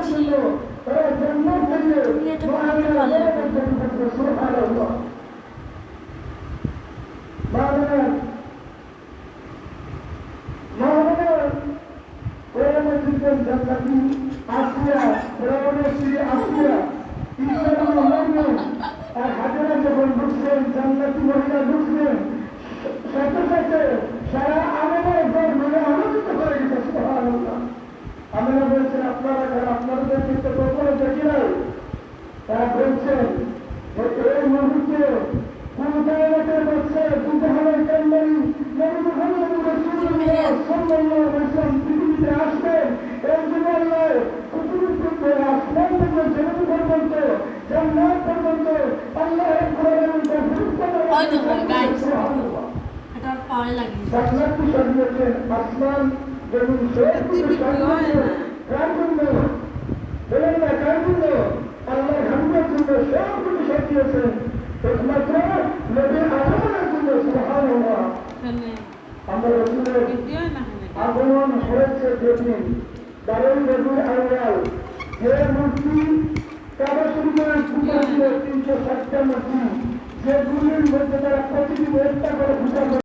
ছিল তারা জান্নাত থেকে সুবহানাল্লাহ। জান্নাতি আসিয়া ফেরাউনের স্ত্রী আসিয়া আর হাজারা যখন ঢুকছেন জান্নাতি মহিলা ঢুকছেন সাথে সাথে সারা আমেনার ঘর মানে আনন্দিত হয়ে গেছে সুবহানাল্লাহ। আমেনা বলছেন আপনারা আপনাদের কিন্তু কখনো দেখি নাই। তারা বলছেন এই মুহূর্তে কোন কায়নাতের বাচ্চা দুজাহানের কান্নারি নবী মুহাম্মদ রাসূলুল্লাহ সাল্লাল্লাহু আলাইহি ওয়াসাল্লাম পৃথিবীতে আসবেন এই জীবনে পৃথিবীর থেকে আসমান থেকে জমিন পর্যন্ত জান্নাত পর্যন্ত আল্লাহর কোরআনের জান্নাতকে সাজিয়েছেন আসমান জমিন সব কিছু সাজিয়েছেন কার জন্য বলেন না কার জন্য? আল্লাহর হামদের জন্য সব কিছু সাজিয়েছেন একমাত্র নবী আগমনের জন্য সুবহানাল্লাহ। আমরা রাসূলের আগমন হয়েছে যেদিন দারুল রবিউল আউয়াল যে মূর্তি কাবা শরীফের পূজা ছিল 360টা মূর্তি যেগুলির মধ্যে তারা প্রতিদিন একটা করে পূজা